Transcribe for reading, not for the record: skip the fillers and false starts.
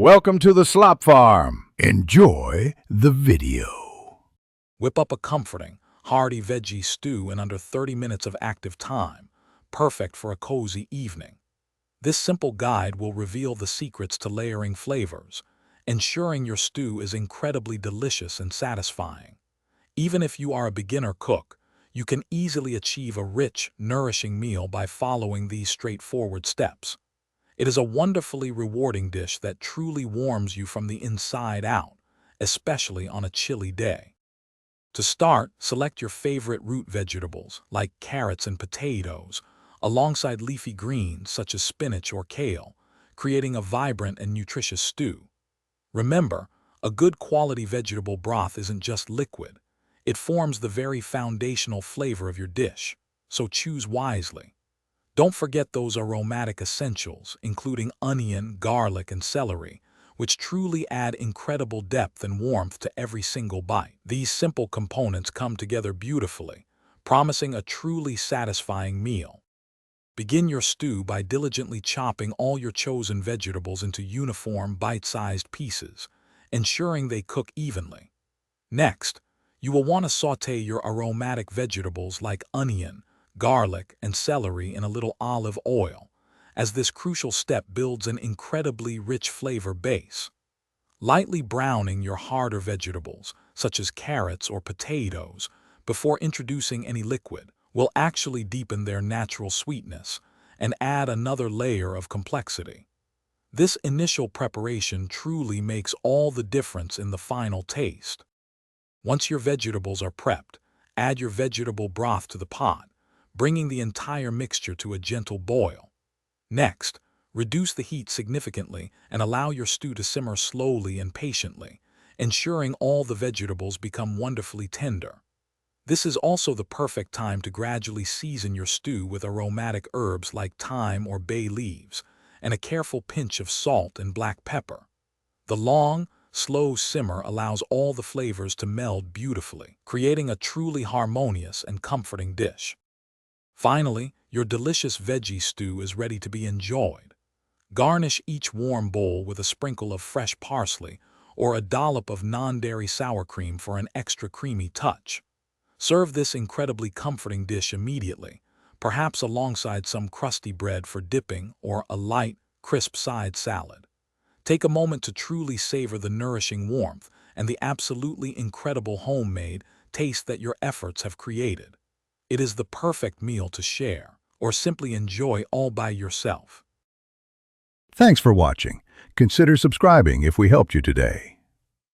Welcome to the Slop Farm. Enjoy the video. Whip up a comforting, hearty veggie stew in under 30 minutes of active time, perfect for a cozy evening. This simple guide will reveal the secrets to layering flavors, ensuring your stew is incredibly delicious and satisfying. Even if you are a beginner cook, you can easily achieve a rich, nourishing meal by following these straightforward steps. It is a wonderfully rewarding dish that truly warms you from the inside out, especially on a chilly day. To start, select your favorite root vegetables, like carrots and potatoes, alongside leafy greens such as spinach or kale, creating a vibrant and nutritious stew. Remember, a good quality vegetable broth isn't just liquid. It forms the very foundational flavor of your dish, so choose wisely. Don't forget those aromatic essentials, including onion, garlic, and celery, which truly add incredible depth and warmth to every single bite. These simple components come together beautifully, promising a truly satisfying meal. Begin your stew by diligently chopping all your chosen vegetables into uniform, bite-sized pieces, ensuring they cook evenly. Next, you will want to sauté your aromatic vegetables like onion, garlic, and celery in a little olive oil, as this crucial step builds an incredibly rich flavor base. Lightly browning your harder vegetables, such as carrots or potatoes, before introducing any liquid, will actually deepen their natural sweetness and add another layer of complexity. This initial preparation truly makes all the difference in the final taste. Once your vegetables are prepped, add your vegetable broth to the pot, bringing the entire mixture to a gentle boil. Next, reduce the heat significantly and allow your stew to simmer slowly and patiently, ensuring all the vegetables become wonderfully tender. This is also the perfect time to gradually season your stew with aromatic herbs like thyme or bay leaves, and a careful pinch of salt and black pepper. The long, slow simmer allows all the flavors to meld beautifully, creating a truly harmonious and comforting dish. Finally, your delicious veggie stew is ready to be enjoyed. Garnish each warm bowl with a sprinkle of fresh parsley or a dollop of non-dairy sour cream for an extra creamy touch. Serve this incredibly comforting dish immediately, perhaps alongside some crusty bread for dipping or a light, crisp side salad. Take a moment to truly savor the nourishing warmth and the absolutely incredible homemade taste that your efforts have created. It is the perfect meal to share or simply enjoy all by yourself. Thanks for watching. Consider subscribing if we helped you today.